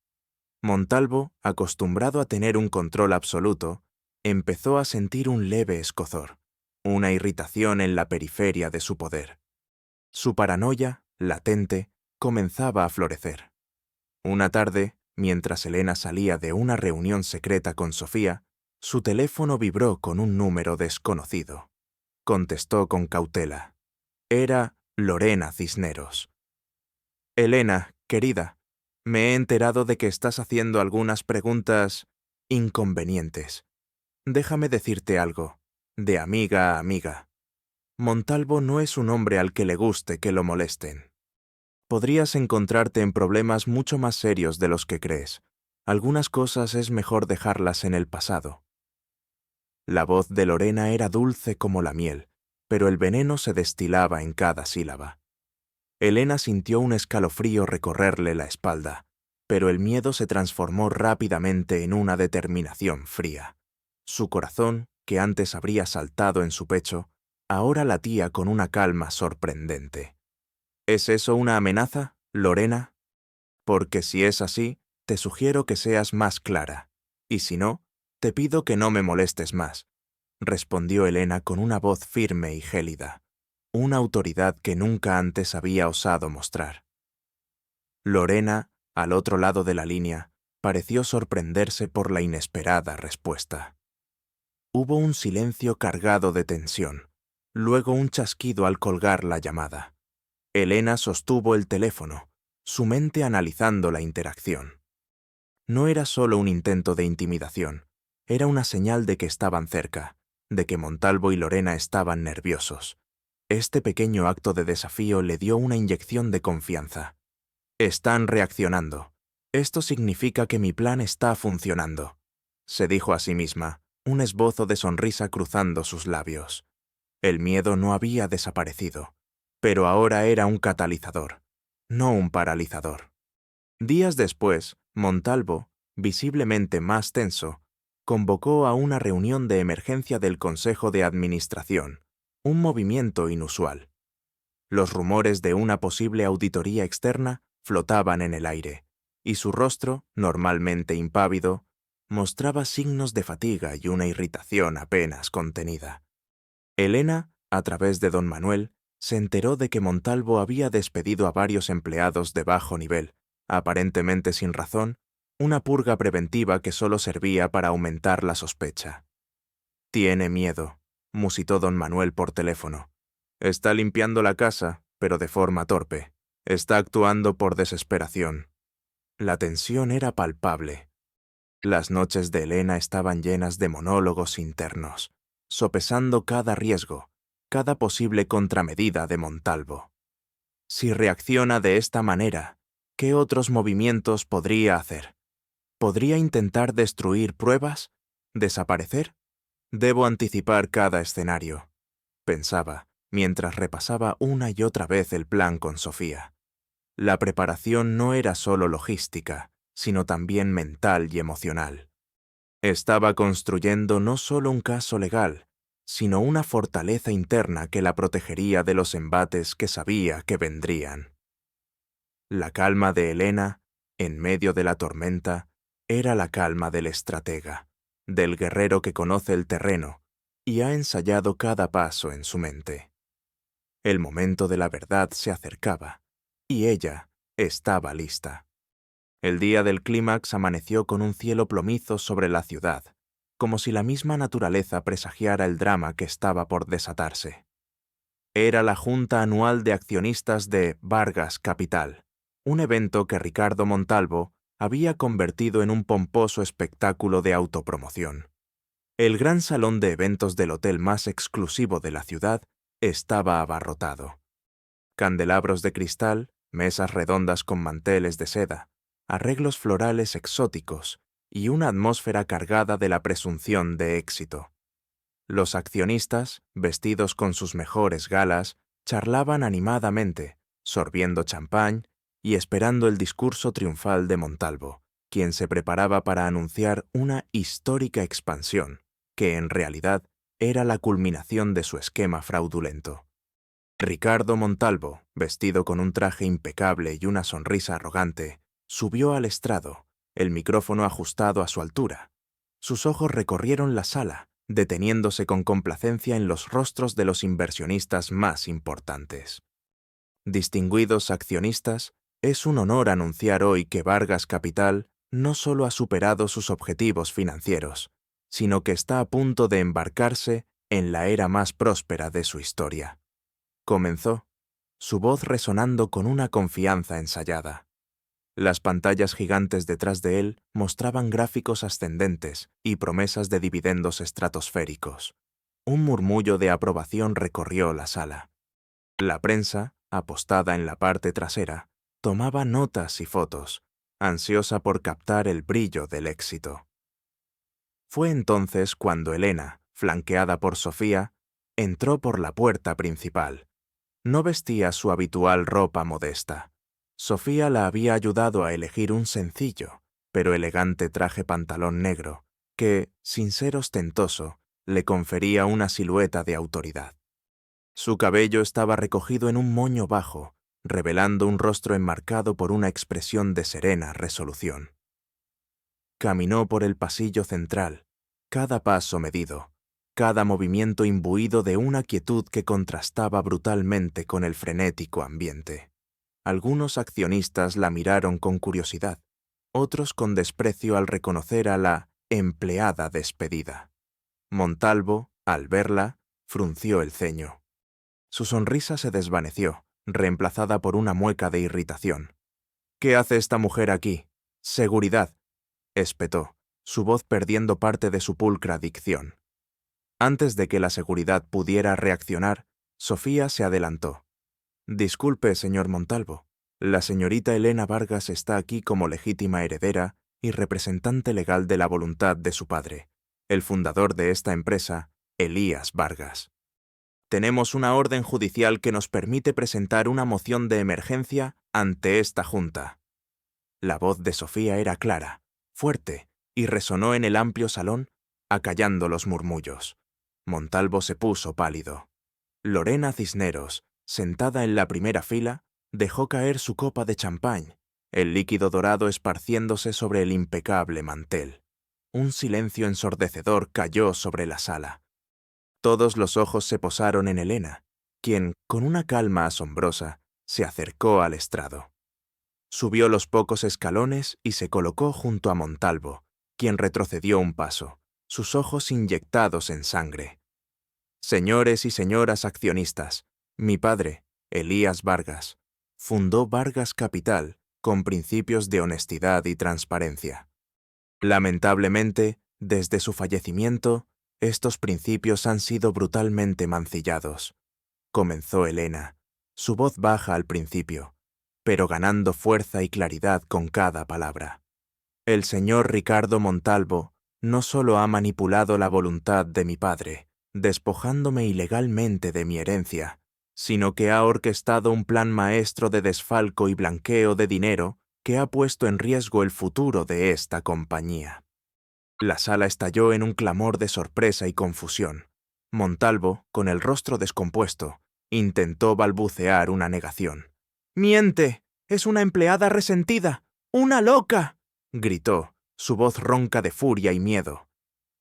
Speaker 1: Montalvo, acostumbrado a tener un control absoluto, empezó a sentir un leve escozor, una irritación en la periferia de su poder. Su paranoia, latente, comenzaba a florecer. Una tarde, mientras Elena salía de una reunión secreta con Sofía, su teléfono vibró con un número desconocido. Contestó con cautela. Era Lorena Cisneros. Elena, querida, me he enterado de que estás haciendo algunas preguntas inconvenientes. Déjame decirte algo, de amiga a amiga. Montalvo no es un hombre al que le guste que lo molesten. Podrías encontrarte en problemas mucho más serios de los que crees. Algunas cosas es mejor dejarlas en el pasado. La voz de Lorena era dulce como la miel, pero el veneno se destilaba en cada sílaba. Elena sintió un escalofrío recorrerle la espalda, pero el miedo se transformó rápidamente en una determinación fría. Su corazón, que antes habría saltado en su pecho, ahora latía con una calma sorprendente. ¿Es eso una amenaza, Lorena? Porque si es así, te sugiero que seas más clara, y si no, te pido que no me molestes más, respondió Elena con una voz firme y gélida, una autoridad que nunca antes había osado mostrar. Lorena, al otro lado de la línea, pareció sorprenderse por la inesperada respuesta. Hubo un silencio cargado de tensión, luego un chasquido al colgar la llamada. Elena sostuvo el teléfono, su mente analizando la interacción. No era solo un intento de intimidación, era una señal de que estaban cerca, de que Montalvo y Lorena estaban nerviosos. Este pequeño acto de desafío le dio una inyección de confianza. Están reaccionando. Esto significa que mi plan está funcionando, se dijo a sí misma, un esbozo de sonrisa cruzando sus labios. El miedo no había desaparecido, pero ahora era un catalizador, no un paralizador. Días después, Montalvo, visiblemente más tenso, convocó a una reunión de emergencia del Consejo de Administración, un movimiento inusual. Los rumores de una posible auditoría externa flotaban en el aire, y su rostro, normalmente impávido, mostraba signos de fatiga y una irritación apenas contenida. Elena, a través de don Manuel, se enteró de que Montalvo había despedido a varios empleados de bajo nivel, aparentemente sin razón, una purga preventiva que solo servía para aumentar la sospecha. Tiene miedo, musitó don Manuel por teléfono. Está limpiando la casa, pero de forma torpe. Está actuando por desesperación. La tensión era palpable. Las noches de Elena estaban llenas de monólogos internos, sopesando cada riesgo, cada posible contramedida de Montalvo. Si reacciona de esta manera, ¿qué otros movimientos podría hacer? ¿Podría intentar destruir pruebas? ¿Desaparecer? Debo anticipar cada escenario, pensaba, mientras repasaba una y otra vez el plan con Sofía. La preparación no era solo logística, sino también mental y emocional. Estaba construyendo no solo un caso legal, sino una fortaleza interna que la protegería de los embates que sabía que vendrían. La calma de Elena, en medio de la tormenta, era la calma del estratega, del guerrero que conoce el terreno y ha ensayado cada paso en su mente. El momento de la verdad se acercaba, y ella estaba lista. El día del clímax amaneció con un cielo plomizo sobre la ciudad, como si la misma naturaleza presagiara el drama que estaba por desatarse. Era la Junta Anual de Accionistas de Vargas Capital, un evento que Ricardo Montalvo había convertido en un pomposo espectáculo de autopromoción. El gran salón de eventos del hotel más exclusivo de la ciudad estaba abarrotado. Candelabros de cristal, mesas redondas con manteles de seda, arreglos florales exóticos y una atmósfera cargada de la presunción de éxito. Los accionistas, vestidos con sus mejores galas, charlaban animadamente, sorbiendo champán y esperando el discurso triunfal de Montalvo, quien se preparaba para anunciar una histórica expansión, que en realidad era la culminación de su esquema fraudulento. Ricardo Montalvo, vestido con un traje impecable y una sonrisa arrogante, subió al estrado, el micrófono ajustado a su altura. Sus ojos recorrieron la sala, deteniéndose con complacencia en los rostros de los inversionistas más importantes. Distinguidos accionistas, es un honor anunciar hoy que Vargas Capital no solo ha superado sus objetivos financieros, sino que está a punto de embarcarse en la era más próspera de su historia. Comenzó, su voz resonando con una confianza ensayada. Las pantallas gigantes detrás de él mostraban gráficos ascendentes y promesas de dividendos estratosféricos. Un murmullo de aprobación recorrió la sala. La prensa, apostada en la parte trasera, tomaba notas y fotos, ansiosa por captar el brillo del éxito. Fue entonces cuando Elena, flanqueada por Sofía, entró por la puerta principal. No vestía su habitual ropa modesta. Sofía la había ayudado a elegir un sencillo, pero elegante traje pantalón negro, que, sin ser ostentoso, le confería una silueta de autoridad. Su cabello estaba recogido en un moño bajo, revelando un rostro enmarcado por una expresión de serena resolución. Caminó por el pasillo central, cada paso medido, cada movimiento imbuido de una quietud que contrastaba brutalmente con el frenético ambiente. Algunos accionistas la miraron con curiosidad, otros con desprecio al reconocer a la empleada despedida. Montalvo, al verla, frunció el ceño. Su sonrisa se desvaneció, reemplazada por una mueca de irritación. «¿Qué hace esta mujer aquí? Seguridad», espetó, su voz perdiendo parte de su pulcra dicción. Antes de que la seguridad pudiera reaccionar, Sofía se adelantó. «Disculpe, señor Montalvo. La señorita Elena Vargas está aquí como legítima heredera y representante legal de la voluntad de su padre, el fundador de esta empresa, Elías Vargas. Tenemos una orden judicial que nos permite presentar una moción de emergencia ante esta junta». La voz de Sofía era clara, fuerte, y resonó en el amplio salón, acallando los murmullos. Montalvo se puso pálido. Lorena Cisneros, sentada en la primera fila, dejó caer su copa de champán, el líquido dorado esparciéndose sobre el impecable mantel. Un silencio ensordecedor cayó sobre la sala. Todos los ojos se posaron en Elena, quien, con una calma asombrosa, se acercó al estrado. Subió los pocos escalones y se colocó junto a Montalvo, quien retrocedió un paso, sus ojos inyectados en sangre. Señores y señoras accionistas, mi padre, Elías Vargas, fundó Vargas Capital con principios de honestidad y transparencia. Lamentablemente, desde su fallecimiento, estos principios han sido brutalmente mancillados. Comenzó Elena, su voz baja al principio, pero ganando fuerza y claridad con cada palabra. El señor Ricardo Montalvo no solo ha manipulado la voluntad de mi padre, despojándome ilegalmente de mi herencia, sino que ha orquestado un plan maestro de desfalco y blanqueo de dinero que ha puesto en riesgo el futuro de esta compañía. La sala estalló en un clamor de sorpresa y confusión. Montalvo, con el rostro descompuesto, intentó balbucear una negación. «¡Miente! ¡Es una empleada resentida! ¡Una loca!», gritó, su voz ronca de furia y miedo.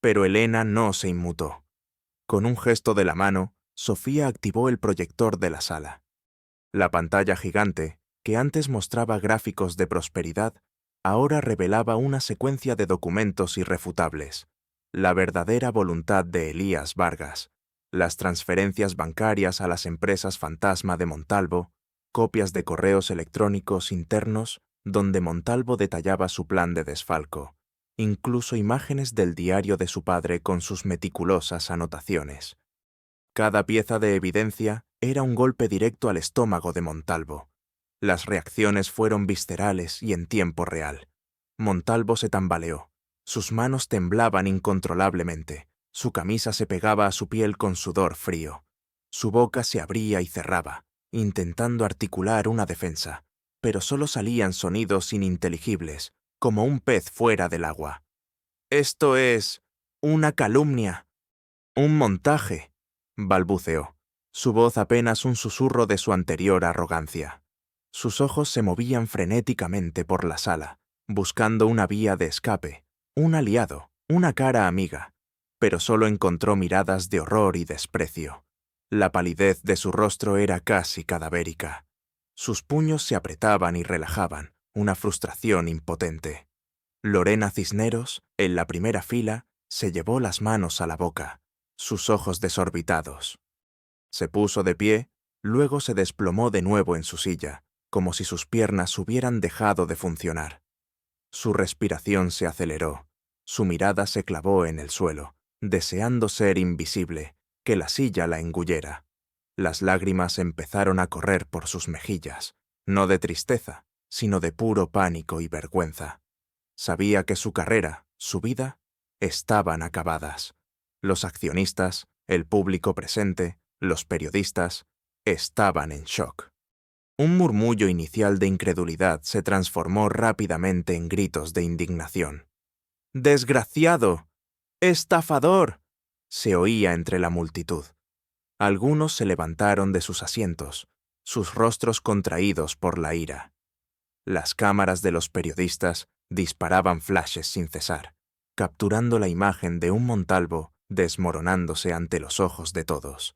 Speaker 1: Pero Elena no se inmutó. Con un gesto de la mano, Sofía activó el proyector de la sala. La pantalla gigante, que antes mostraba gráficos de prosperidad, ahora revelaba una secuencia de documentos irrefutables. La verdadera voluntad de Elías Vargas, las transferencias bancarias a las empresas fantasma de Montalvo, copias de correos electrónicos internos donde Montalvo detallaba su plan de desfalco, incluso imágenes del diario de su padre con sus meticulosas anotaciones. Cada pieza de evidencia era un golpe directo al estómago de Montalvo. Las reacciones fueron viscerales y en tiempo real. Montalvo se tambaleó. Sus manos temblaban incontrolablemente. Su camisa se pegaba a su piel con sudor frío. Su boca se abría y cerraba, intentando articular una defensa, pero solo salían sonidos ininteligibles, como un pez fuera del agua. «Esto es una calumnia, un montaje», balbuceó, su voz apenas un susurro de su anterior arrogancia. Sus ojos se movían frenéticamente por la sala, buscando una vía de escape, un aliado, una cara amiga, pero solo encontró miradas de horror y desprecio. La palidez de su rostro era casi cadavérica. Sus puños se apretaban y relajaban, una frustración impotente. Lorena Cisneros, en la primera fila, se llevó las manos a la boca, sus ojos desorbitados. Se puso de pie, luego se desplomó de nuevo en su silla, como si sus piernas hubieran dejado de funcionar. Su respiración se aceleró, su mirada se clavó en el suelo, deseando ser invisible, que la silla la engullera. Las lágrimas empezaron a correr por sus mejillas, no de tristeza, sino de puro pánico y vergüenza. Sabía que su carrera, su vida, estaban acabadas. Los accionistas, el público presente, los periodistas, estaban en shock. Un murmullo inicial de incredulidad se transformó rápidamente en gritos de indignación. «¡Desgraciado! ¡Estafador!», se oía entre la multitud. Algunos se levantaron de sus asientos, sus rostros contraídos por la ira. Las cámaras de los periodistas disparaban flashes sin cesar, capturando la imagen de un Montalvo desmoronándose ante los ojos de todos.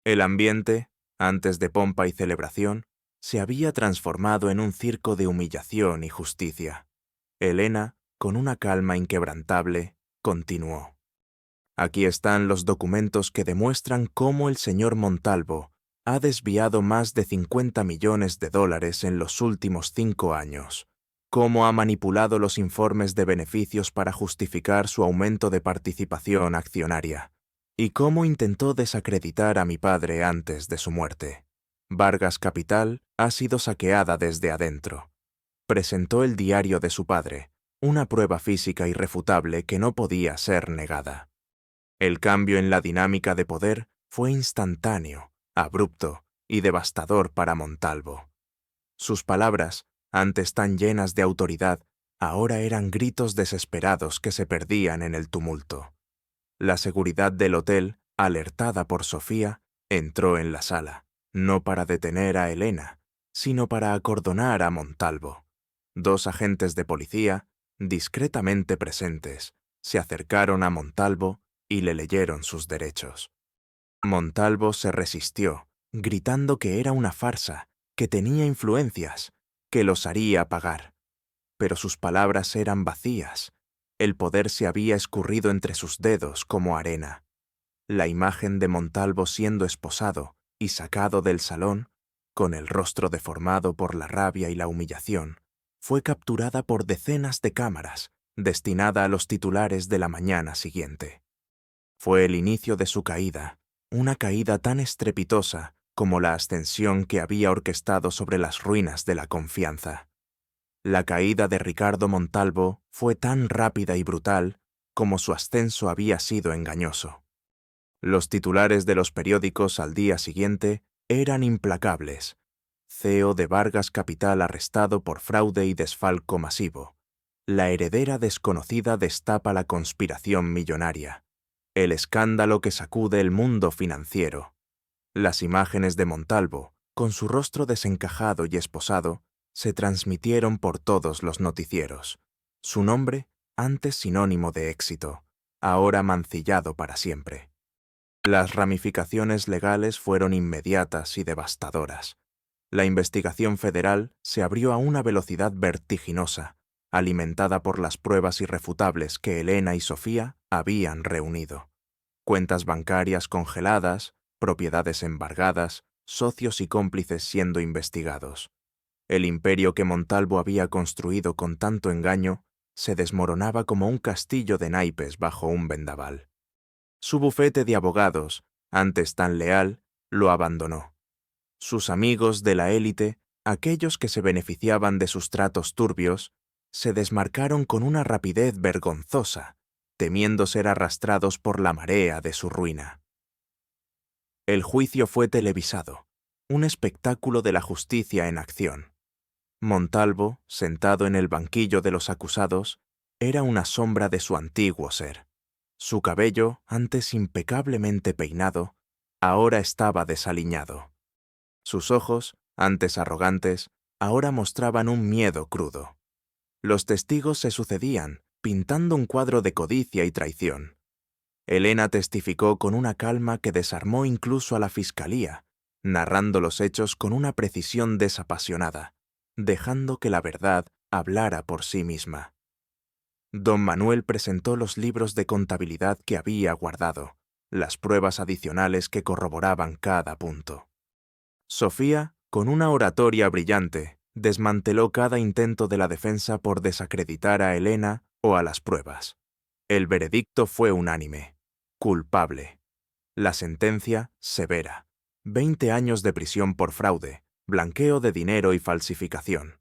Speaker 1: El ambiente, antes de pompa y celebración, se había transformado en un circo de humillación y justicia. Elena, con una calma inquebrantable, continuó. «Aquí están los documentos que demuestran cómo el señor Montalvo ha desviado más de 50 millones de dólares en los últimos 5 años, cómo ha manipulado los informes de beneficios para justificar su aumento de participación accionaria, y cómo intentó desacreditar a mi padre antes de su muerte. Vargas Capital ha sido saqueada desde adentro. Presentó el diario de su padre, una prueba física irrefutable que no podía ser negada. El cambio en la dinámica de poder fue instantáneo, abrupto y devastador para Montalvo. Sus palabras, antes tan llenas de autoridad, ahora eran gritos desesperados que se perdían en el tumulto. La seguridad del hotel, alertada por Sofía, entró en la sala, no para detener a Elena, sino para acordonar a Montalvo. 2 agentes de policía, discretamente presentes, se acercaron a Montalvo y le leyeron sus derechos. Montalvo se resistió, gritando que era una farsa, que tenía influencias, que los haría pagar. Pero sus palabras eran vacías. El poder se había escurrido entre sus dedos como arena. La imagen de Montalvo siendo esposado y sacado del salón, con el rostro deformado por la rabia y la humillación, fue capturada por decenas de cámaras, destinada a los titulares de la mañana siguiente. Fue el inicio de su caída, una caída tan estrepitosa como la ascensión que había orquestado sobre las ruinas de la confianza. La caída de Ricardo Montalvo fue tan rápida y brutal como su ascenso había sido engañoso. Los titulares de los periódicos al día siguiente eran implacables. CEO de Vargas Capital arrestado por fraude y desfalco masivo. La heredera desconocida destapa la conspiración millonaria. El escándalo que sacude el mundo financiero. Las imágenes de Montalvo, con su rostro desencajado y esposado, se transmitieron por todos los noticieros. Su nombre, antes sinónimo de éxito, ahora mancillado para siempre. Las ramificaciones legales fueron inmediatas y devastadoras. La investigación federal se abrió a una velocidad vertiginosa, alimentada por las pruebas irrefutables que Elena y Sofía habían reunido. Cuentas bancarias congeladas, propiedades embargadas, socios y cómplices siendo investigados. El imperio que Montalvo había construido con tanto engaño se desmoronaba como un castillo de naipes bajo un vendaval. Su bufete de abogados, antes tan leal, lo abandonó. Sus amigos de la élite, aquellos que se beneficiaban de sus tratos turbios, se desmarcaron con una rapidez vergonzosa, temiendo ser arrastrados por la marea de su ruina. El juicio fue televisado, un espectáculo de la justicia en acción. Montalvo, sentado en el banquillo de los acusados, era una sombra de su antiguo ser. Su cabello, antes impecablemente peinado, ahora estaba desaliñado. Sus ojos, antes arrogantes, ahora mostraban un miedo crudo. Los testigos se sucedían, pintando un cuadro de codicia y traición. Elena testificó con una calma que desarmó incluso a la fiscalía, narrando los hechos con una precisión desapasionada, dejando que la verdad hablara por sí misma. Don Manuel presentó los libros de contabilidad que había guardado, las pruebas adicionales que corroboraban cada punto. Sofía, con una oratoria brillante, desmanteló cada intento de la defensa por desacreditar a Elena o a las pruebas. El veredicto fue unánime. Culpable. La sentencia, severa. 20 años de prisión por fraude, blanqueo de dinero y falsificación.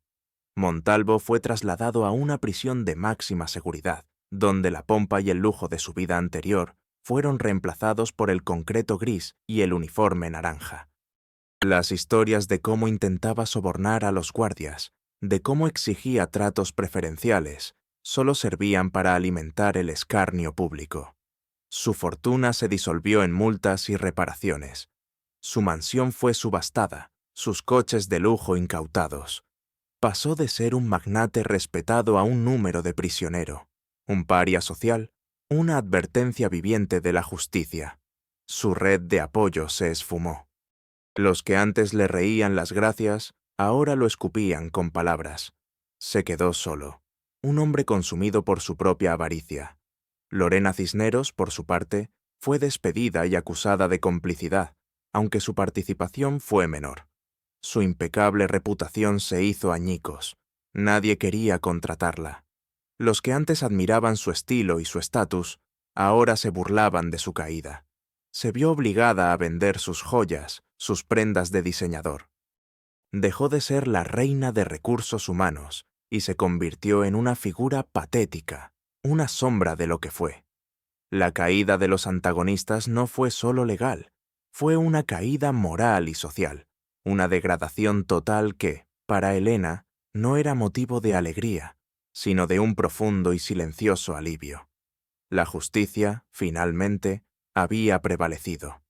Speaker 1: Montalvo fue trasladado a una prisión de máxima seguridad, donde la pompa y el lujo de su vida anterior fueron reemplazados por el concreto gris y el uniforme naranja. Las historias de cómo intentaba sobornar a los guardias, de cómo exigía tratos preferenciales, solo servían para alimentar el escarnio público. Su fortuna se disolvió en multas y reparaciones. Su mansión fue subastada, sus coches de lujo incautados. Pasó de ser un magnate respetado a un número de prisionero, un paria social, una advertencia viviente de la justicia. Su red de apoyo se esfumó. Los que antes le reían las gracias, ahora lo escupían con palabras. Se quedó solo, un hombre consumido por su propia avaricia. Lorena Cisneros, por su parte, fue despedida y acusada de complicidad, aunque su participación fue menor. Su impecable reputación se hizo añicos. Nadie quería contratarla. Los que antes admiraban su estilo y su estatus, ahora se burlaban de su caída. Se vio obligada a vender sus joyas, sus prendas de diseñador. Dejó de ser la reina de recursos humanos y se convirtió en una figura patética, una sombra de lo que fue. La caída de los antagonistas no fue solo legal, fue una caída moral y social, una degradación total que, para Elena, no era motivo de alegría, sino de un profundo y silencioso alivio. La justicia, finalmente, había prevalecido.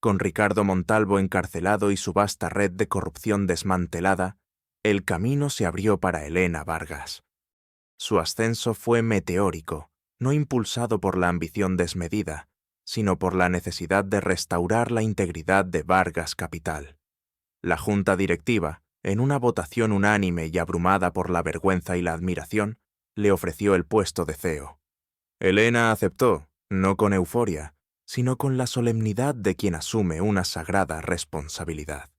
Speaker 1: Con Ricardo Montalvo encarcelado y su vasta red de corrupción desmantelada, el camino se abrió para Elena Vargas. Su ascenso fue meteórico, no impulsado por la ambición desmedida, sino por la necesidad de restaurar la integridad de Vargas Capital. La junta directiva, en una votación unánime y abrumada por la vergüenza y la admiración, le ofreció el puesto de CEO. Elena aceptó, no con euforia, sino con la solemnidad de quien asume una sagrada responsabilidad.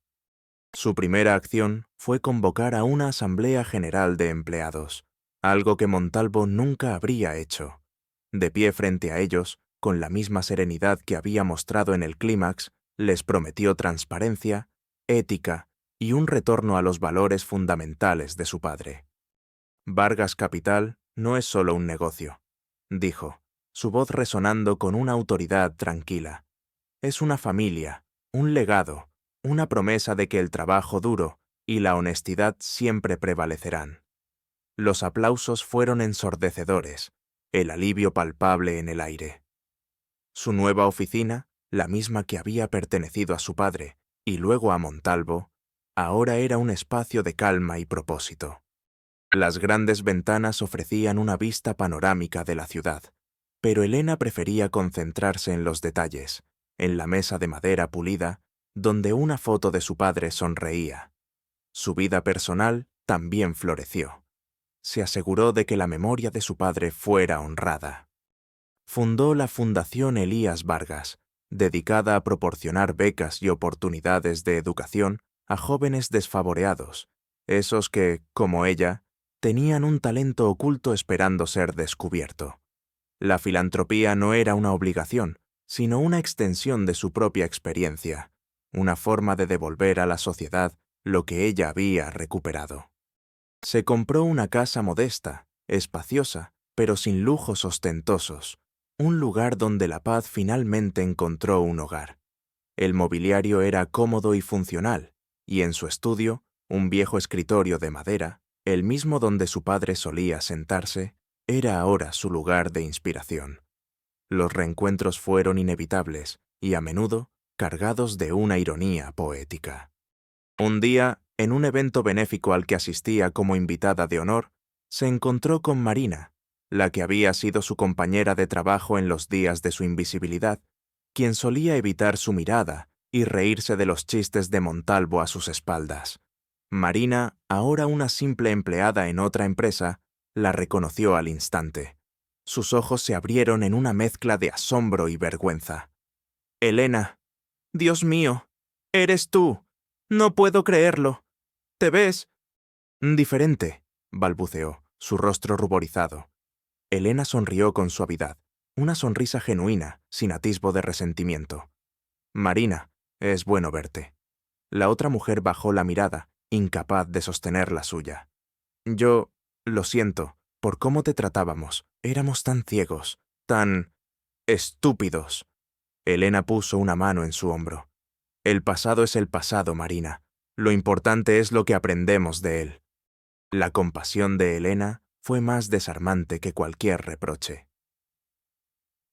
Speaker 1: Su primera acción fue convocar a una asamblea general de empleados, algo que Montalvo nunca habría hecho. De pie frente a ellos, con la misma serenidad que había mostrado en el clímax, les prometió transparencia, ética y un retorno a los valores fundamentales de su padre. Vargas Capital no es solo un negocio, dijo, su voz resonando con una autoridad tranquila. Es una familia, un legado, una promesa de que el trabajo duro y la honestidad siempre prevalecerán. Los aplausos fueron ensordecedores, el alivio palpable en el aire. Su nueva oficina, la misma que había pertenecido a su padre y luego a Montalvo, ahora era un espacio de calma y propósito. Las grandes ventanas ofrecían una vista panorámica de la ciudad, pero Elena prefería concentrarse en los detalles, en la mesa de madera pulida, donde una foto de su padre sonreía. Su vida personal también floreció. Se aseguró de que la memoria de su padre fuera honrada. Fundó la Fundación Elías Vargas, dedicada a proporcionar becas y oportunidades de educación a jóvenes desfavoreados, esos que, como ella, tenían un talento oculto esperando ser descubierto. La filantropía no era una obligación, sino una extensión de su propia experiencia, una forma de devolver a la sociedad lo que ella había recuperado. Se compró una casa modesta, espaciosa, pero sin lujos ostentosos, un lugar donde la paz finalmente encontró un hogar. El mobiliario era cómodo y funcional, y en su estudio, un viejo escritorio de madera, el mismo donde su padre solía sentarse, era ahora su lugar de inspiración. Los reencuentros fueron inevitables y a menudo cargados de una ironía poética. Un día, en un evento benéfico al que asistía como invitada de honor, se encontró con Marina, la que había sido su compañera de trabajo en los días de su invisibilidad, quien solía evitar su mirada y reírse de los chistes de Montalvo a sus espaldas. Marina, ahora una simple empleada en otra empresa, la reconoció al instante. Sus ojos se abrieron en una mezcla de asombro y vergüenza. «Elena, Dios mío, eres tú. No puedo creerlo. ¿Te ves?» «Diferente», balbuceó, su rostro ruborizado. Elena sonrió con suavidad, una sonrisa genuina, sin atisbo de resentimiento. «Marina, es bueno verte». La otra mujer bajó la mirada, incapaz de sostener la suya. «Yo, lo siento, por cómo te tratábamos. Éramos tan ciegos, tan estúpidos». Elena puso una mano en su hombro. «El pasado es el pasado, Marina. Lo importante es lo que aprendemos de él». La compasión de Elena fue más desarmante que cualquier reproche.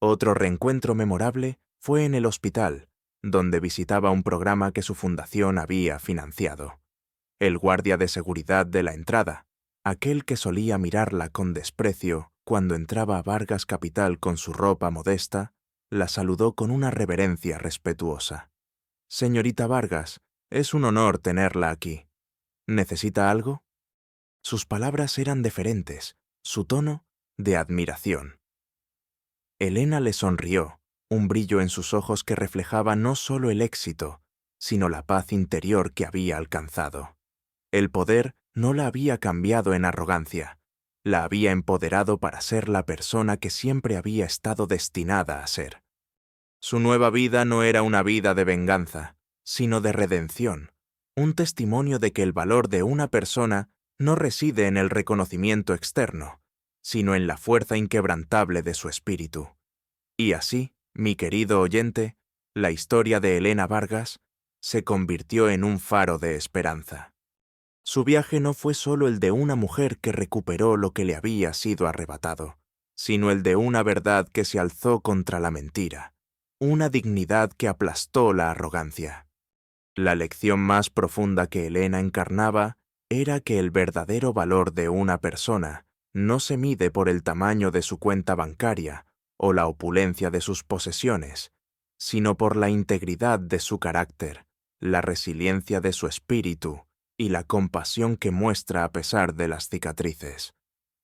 Speaker 1: Otro reencuentro memorable fue en el hospital, donde visitaba un programa que su fundación había financiado. El guardia de seguridad de la entrada, aquel que solía mirarla con desprecio cuando entraba a Vargas Capital con su ropa modesta, la saludó con una reverencia respetuosa. «Señorita Vargas, es un honor tenerla aquí. ¿Necesita algo?» Sus palabras eran deferentes, su tono de admiración. Elena le sonrió, un brillo en sus ojos que reflejaba no solo el éxito, sino la paz interior que había alcanzado. El poder no la había cambiado en arrogancia, la había empoderado para ser la persona que siempre había estado destinada a ser. Su nueva vida no era una vida de venganza, sino de redención, un testimonio de que el valor de una persona no reside en el reconocimiento externo, sino en la fuerza inquebrantable de su espíritu. Y así, mi querido oyente, la historia de Elena Vargas se convirtió en un faro de esperanza. Su viaje no fue solo el de una mujer que recuperó lo que le había sido arrebatado, sino el de una verdad que se alzó contra la mentira, una dignidad que aplastó la arrogancia. La lección más profunda que Elena encarnaba era que el verdadero valor de una persona no se mide por el tamaño de su cuenta bancaria o la opulencia de sus posesiones, sino por la integridad de su carácter, la resiliencia de su espíritu y la compasión que muestra a pesar de las cicatrices.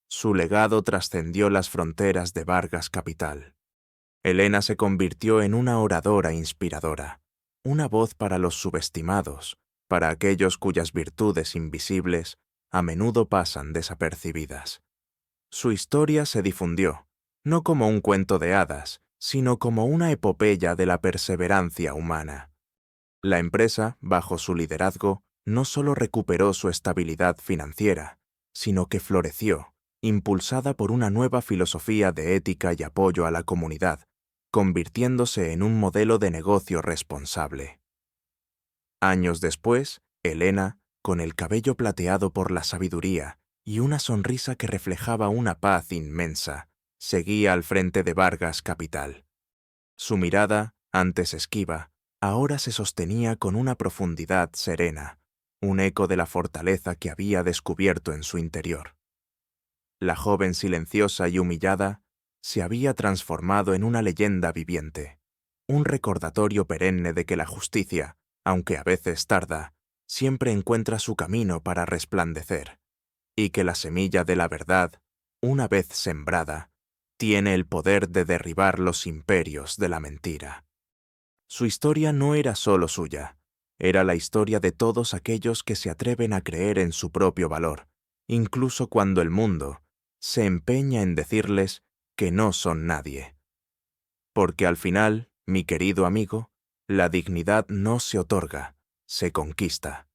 Speaker 1: Su legado trascendió las fronteras de Vargas Capital. Helena se convirtió en una oradora inspiradora, una voz para los subestimados, para aquellos cuyas virtudes invisibles a menudo pasan desapercibidas. Su historia se difundió, no como un cuento de hadas, sino como una epopeya de la perseverancia humana. La empresa, bajo su liderazgo, no solo recuperó su estabilidad financiera, sino que floreció, impulsada por una nueva filosofía de ética y apoyo a la comunidad, convirtiéndose en un modelo de negocio responsable. Años después, Helena, con el cabello plateado por la sabiduría y una sonrisa que reflejaba una paz inmensa, seguía al frente de Vargas Capital. Su mirada, antes esquiva, ahora se sostenía con una profundidad serena, un eco de la fortaleza que había descubierto en su interior. La joven silenciosa y humillada se había transformado en una leyenda viviente, un recordatorio perenne de que la justicia, aunque a veces tarda, siempre encuentra su camino para resplandecer, y que la semilla de la verdad, una vez sembrada, tiene el poder de derribar los imperios de la mentira. Su historia no era solo suya, era la historia de todos aquellos que se atreven a creer en su propio valor, incluso cuando el mundo se empeña en decirles que no son nadie. Porque al final, mi querido amigo, la dignidad no se otorga, se conquista.